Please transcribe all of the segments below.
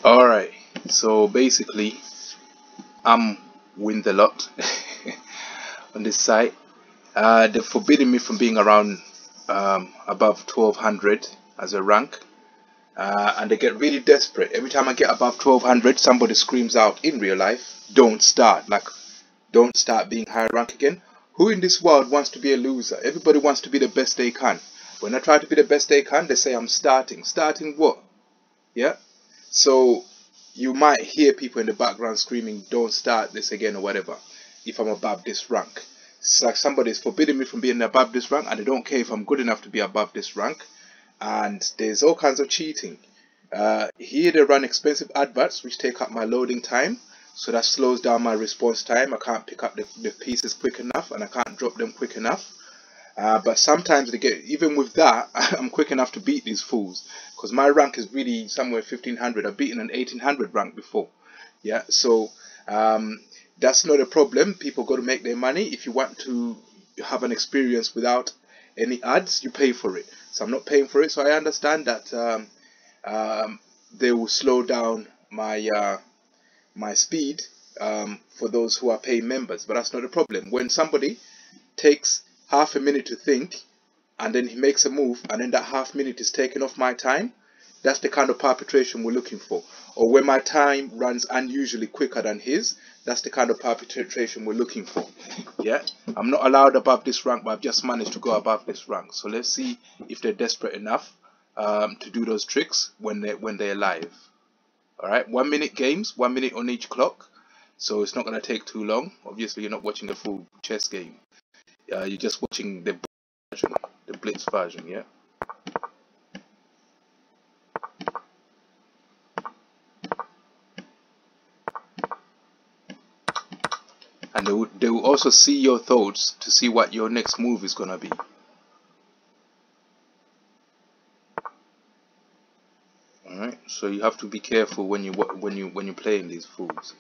Alright, so basically, I'm win the lot on this site. They're forbidding me from being around above 1200 as a rank. And they get really desperate. Every time I get above 1200, somebody screams out in real life, don't start. Like, don't start being high rank again. Who in this world wants to be a loser? Everybody wants to be the best they can. When I try to be the best they can, they say I'm starting. Starting what? Yeah? So you might hear people in the background screaming, don't start this again or whatever, if I'm above this rank. It's like somebody's forbidding me from being above this rank, and they don't care if I'm good enough to be above this rank. And there's all kinds of cheating. Here they run expensive adverts which take up my loading time, so that slows down my response time. I can't pick up the pieces quick enough, and I can't drop them quick enough. But sometimes they get, even with that, I'm quick enough to beat these fools, because my rank is really somewhere 1500. I've beaten an 1800 rank before. Yeah, so that's not a problem. People got to make their money. If you want to have an experience without any ads, you pay for it. So I'm not paying for it, so I understand that they will slow down my speed for those who are paying members, but that's not a problem. When somebody takes half a minute to think and then he makes a move, and then that half minute is taken off my time, that's the kind of perpetration we're looking for. Or when my time runs unusually quicker than his, that's the kind of perpetration we're looking for. Yeah, I'm not allowed above this rank, but I've just managed to go above this rank. So let's see if they're desperate enough to do those tricks when they're live. All right, 1 minute games, 1 minute on each clock, so it's not going to take too long. Obviously, you're not watching a full chess game. You're just watching the version, the Blitz version, yeah. And they will also see your thoughts to see what your next move is gonna be. All right, so you have to be careful when you're playing these fools.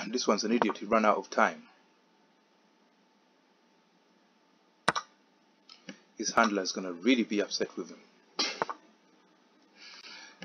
This one's an idiot. He ran out of time. His handler is gonna really be upset with him.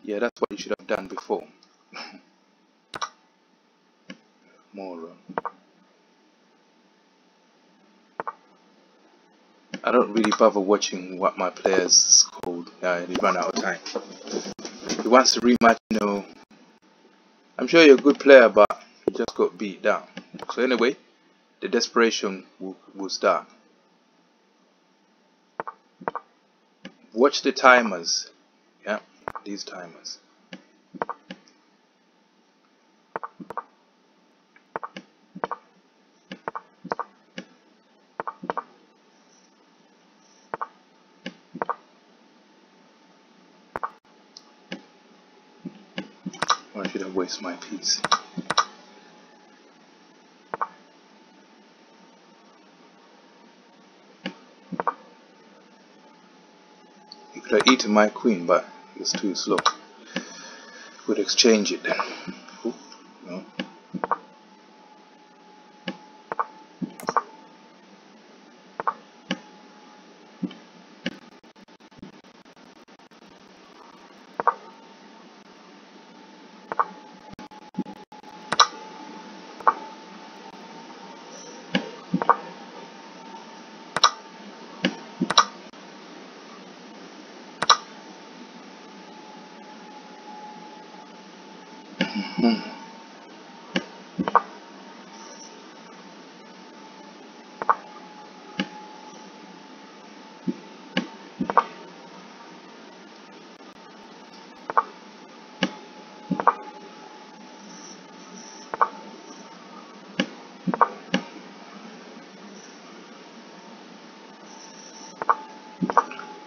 Yeah, that's what he should have done before. More. I don't really bother watching what my players called. He ran out of time. He wants to rematch. I'm sure you're a good player, but you just got beat down. So anyway, the desperation will start. Watch the timers. Yeah, these timers. Why should I waste my piece? He could have eaten my queen, but he was too slow. Would exchange it then. Ooh, no. Hmm.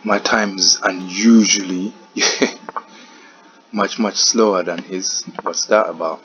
My time's unusually much slower than his. What's that about?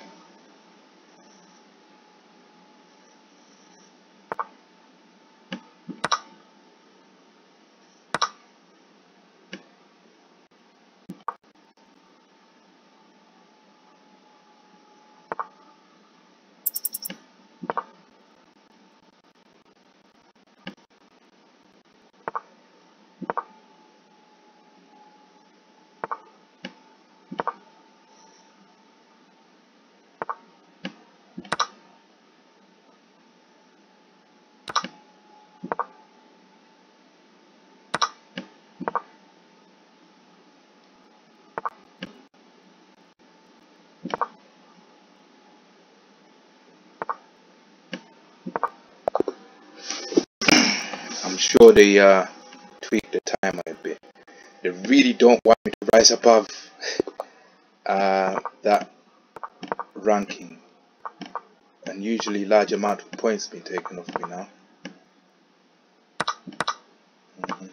I'm sure they tweaked the timer a bit. They really don't want me to rise above that ranking, and usually large amount of points being taken off me now. Mhm.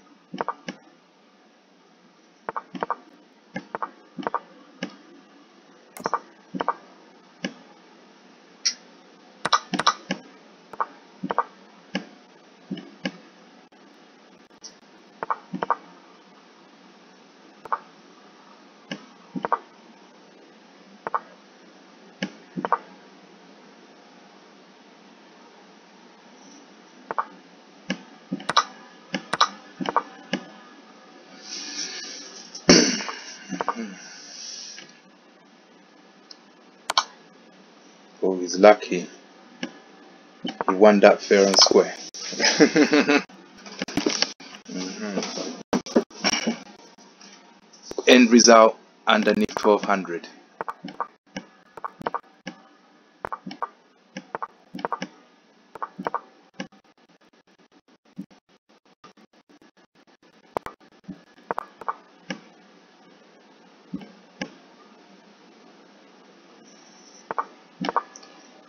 Oh, he's lucky. He won that fair and square. Mhm. End result underneath 1200.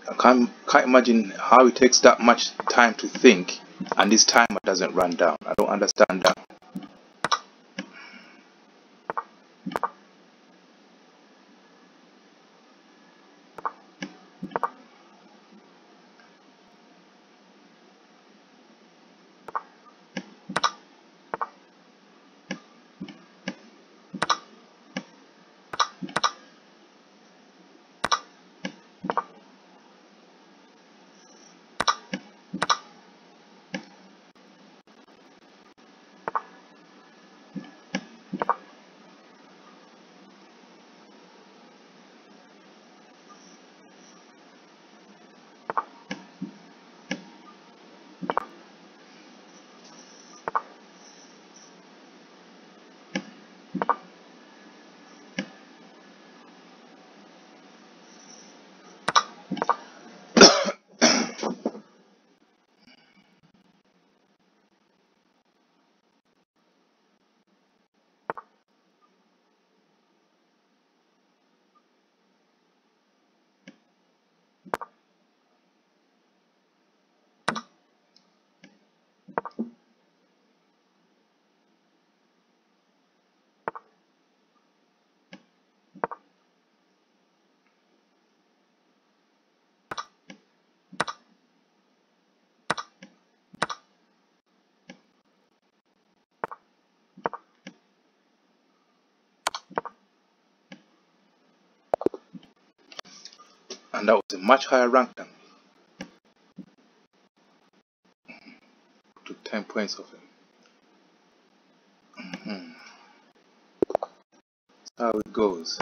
I can't imagine how it takes that much time to think, and this timer doesn't run down. I don't understand that. And that was a much higher rank than me. Took 10 points off him. Mhm. How it goes.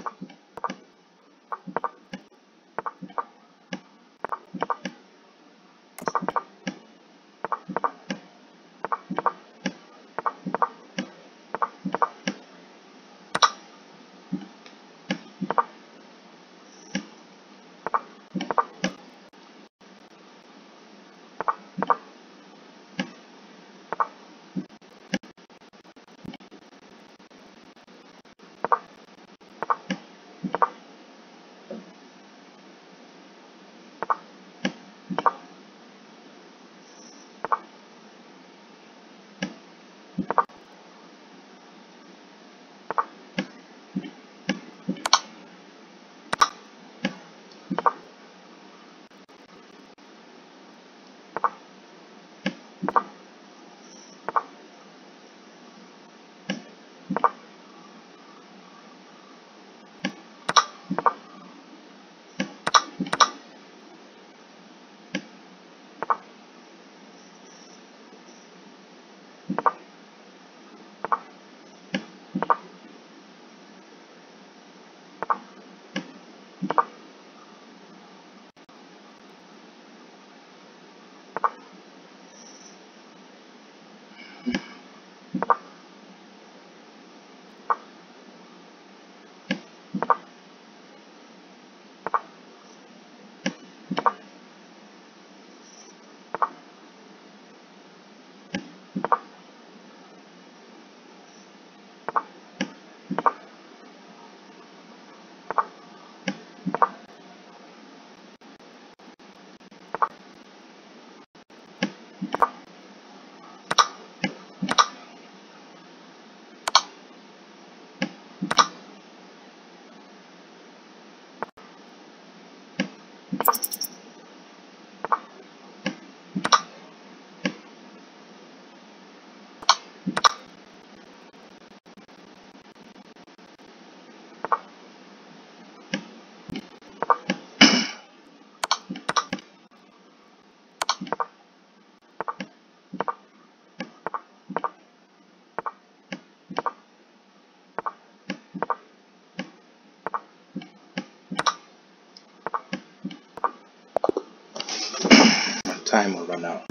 now.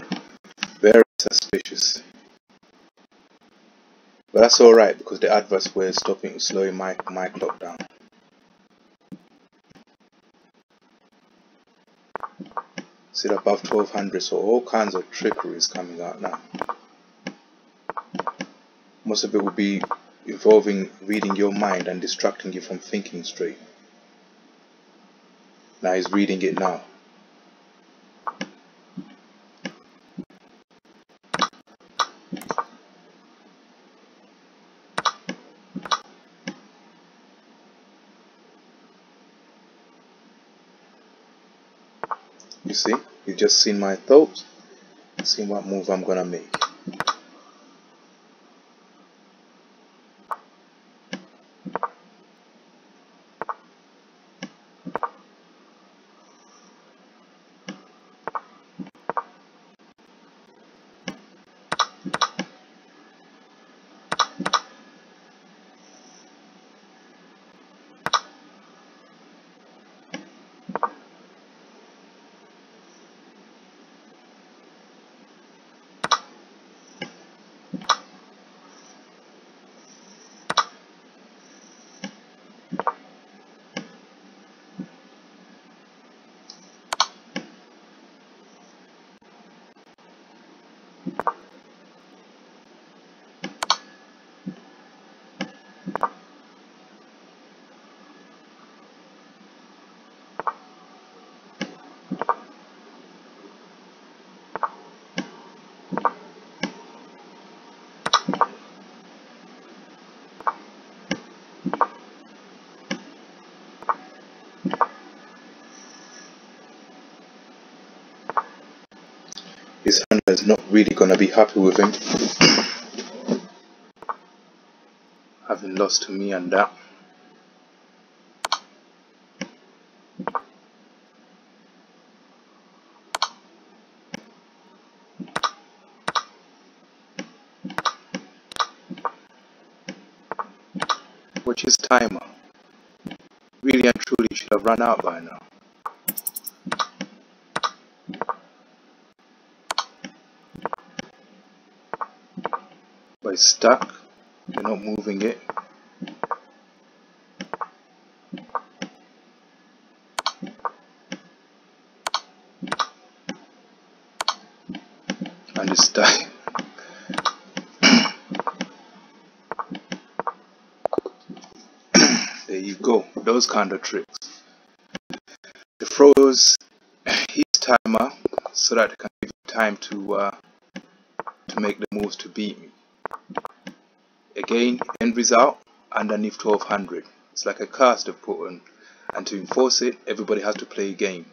Very suspicious. But that's alright because the adverts were slowing my clock down. See, above 1200, so all kinds of trickery is coming out now. Most of it will be involving reading your mind and distracting you from thinking straight. Now he's reading it now. You see, you've just seen my thoughts, seen what move I'm gonna make. His handler's not really gonna be happy with him, having lost to me and that. Watch his timer. Really and truly should have run out by now. But it's stuck. You're not moving it. And it's stuck. There you go. Those kind of tricks. It froze his timer so that it can give him time to make the moves to beat me. Again, end result underneath 1200. It's like a cast they've put on, and to enforce it, everybody has to play a game.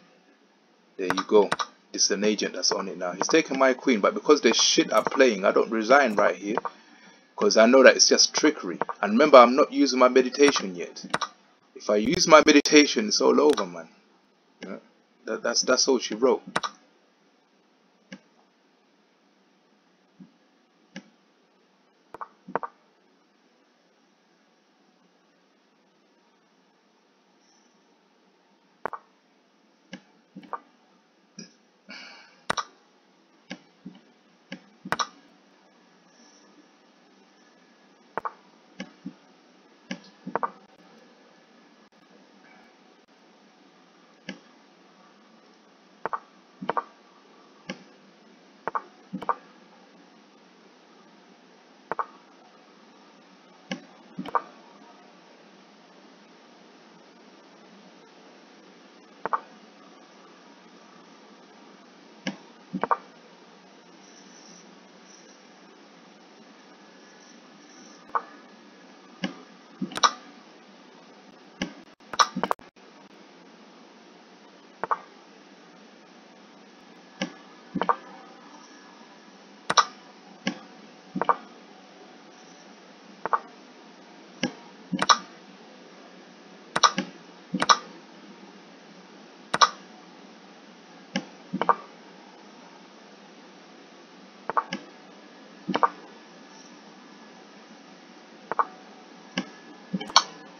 There you go. This is an agent that's on it now. He's taking my queen, but because they're shit at playing, I don't resign right here, because I know that it's just trickery. And remember, I'm not using my meditation yet. If I use my meditation, it's all over, man. You know, that's all she wrote.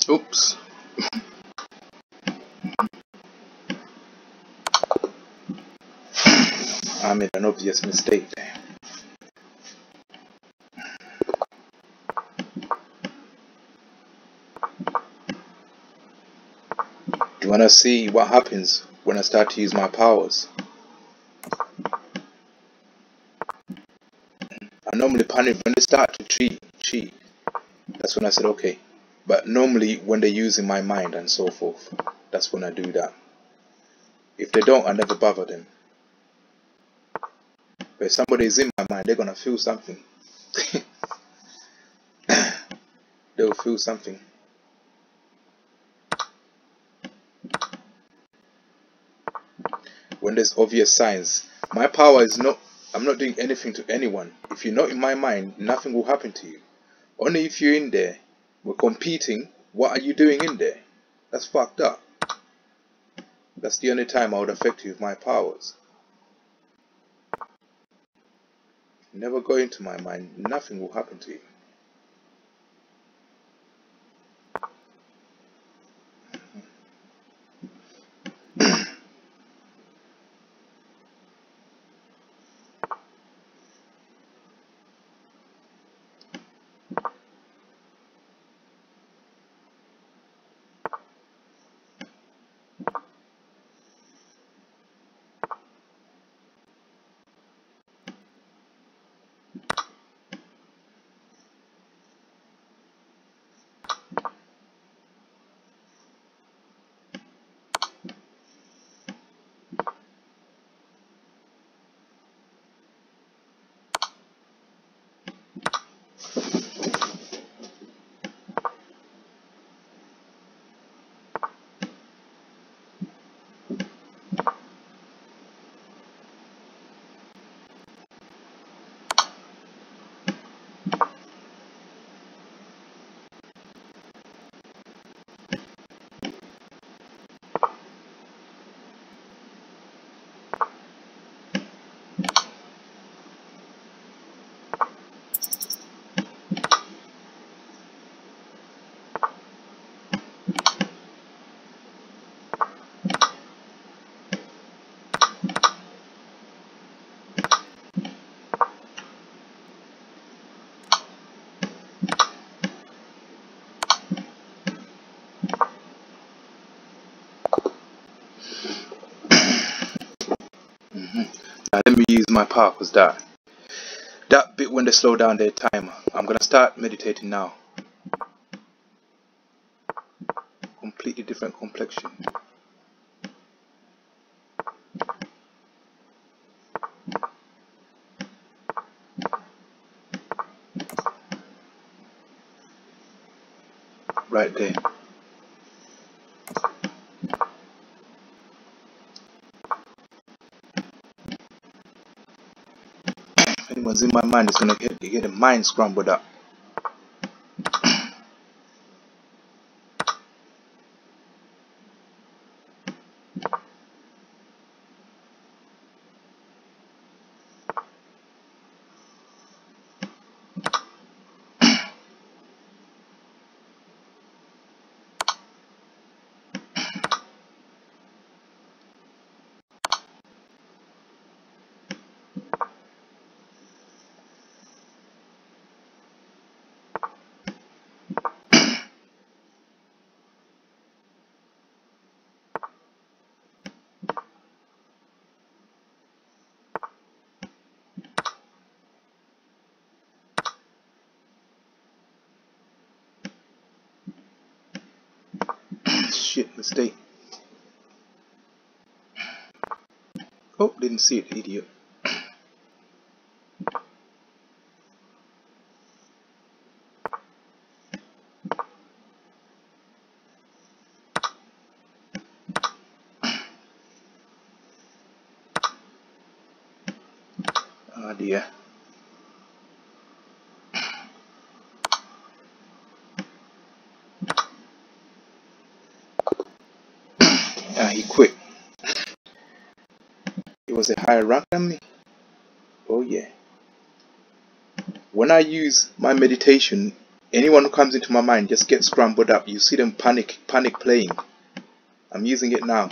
Oops. I made an obvious mistake there. Do you want to see what happens when I start to use my powers? I normally panic when they start to cheat. That's when I said okay. But normally when they're using my mind and so forth, that's when I do that. If they don't, I never bother them. But if somebody is in my mind, they're gonna feel something. They'll feel something. When there's obvious signs, my power is not, I'm not doing anything to anyone. If you're not in my mind, nothing will happen to you. Only if you're in there, we're competing, what are you doing in there? That's fucked up. That's the only time I would affect you with my powers. Never go into my mind, nothing will happen to you. Now let me use my power, because that bit when they slow down their timer, I'm gonna start meditating now. Completely different complexion. Right there. If anyone's in my mind, it's gonna get the mind scrambled up. Shit, mistake. Oh, didn't see it, idiot. Oh dear. He quit. He was a higher rank than me. Oh yeah. When I use my meditation, anyone who comes into my mind just gets scrambled up. You see them panic playing. I'm using it now.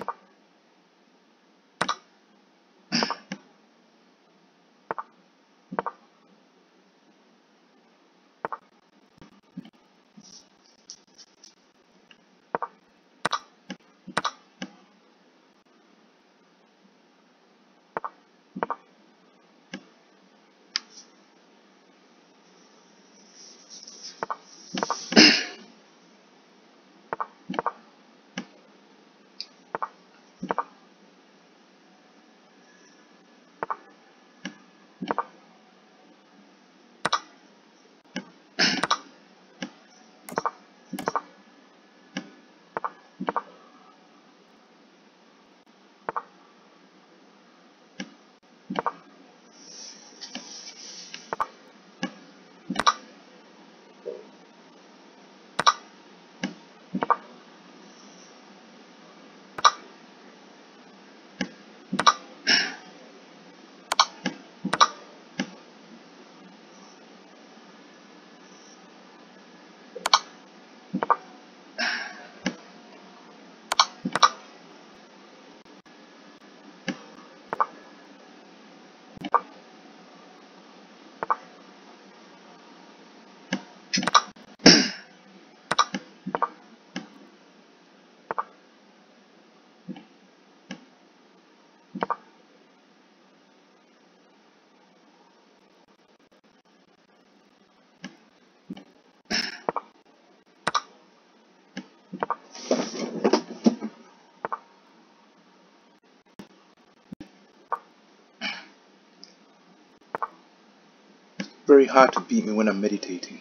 Very hard to beat me when I'm meditating.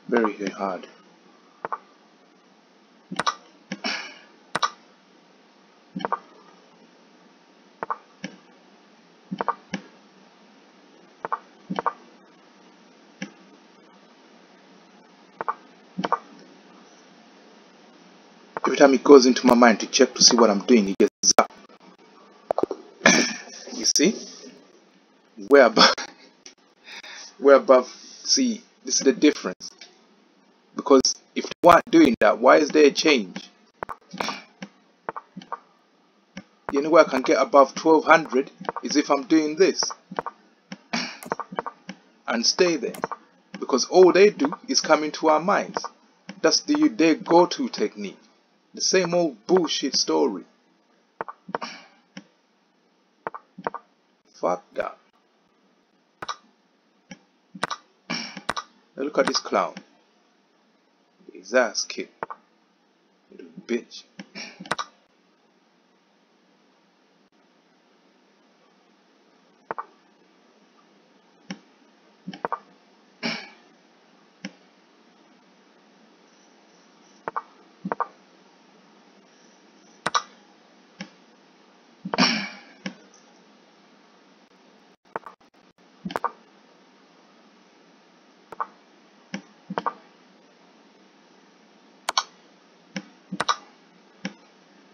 Very, very hard. Every time it goes into my mind to check to see what I'm doing, it gets zapped. You see? We're above. We're above. See, this is the difference. Because if they weren't doing that, why is there a change? The only way I can get above 1200 is if I'm doing this and stay there. Because all they do is come into our minds. That's their go-to technique. The same old bullshit story. Fuck that. Now look at this clown. His ass kicked. Little bitch.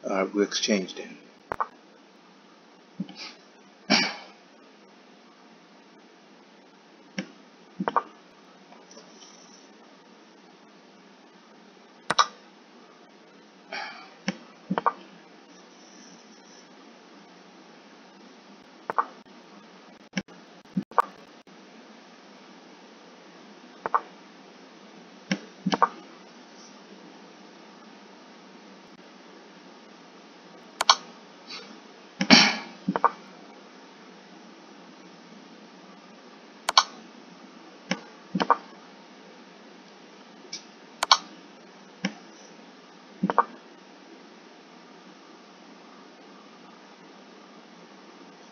Alright, we exchange then.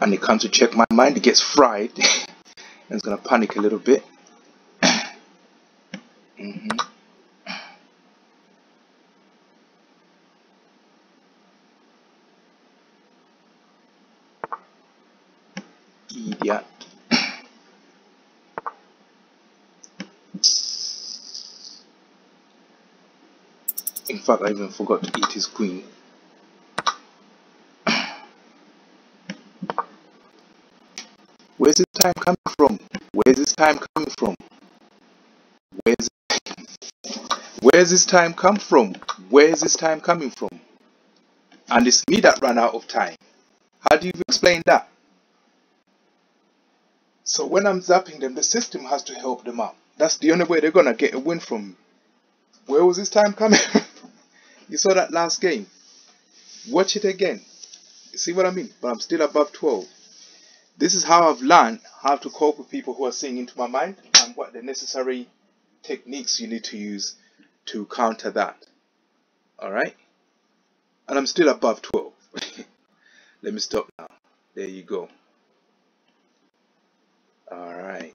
And it comes to check my mind, it gets fried. And it's gonna panic a little bit. Idiot. In fact, I even forgot to eat his queen. Where's this time coming from? Where's this time coming from? Where's this time come from? Where's this time coming from? And it's me that ran out of time. How do you explain that? So when I'm zapping them, the system has to help them out. That's the only way they're gonna get a win from me. Where was this time coming? You saw that last game. Watch it again. You see what I mean? But I'm still above 12. This is how I've learned how to cope with people who are seeing into my mind and what the necessary techniques you need to use to counter that. Alright? And I'm still above 12. Let me stop now. There you go. Alright.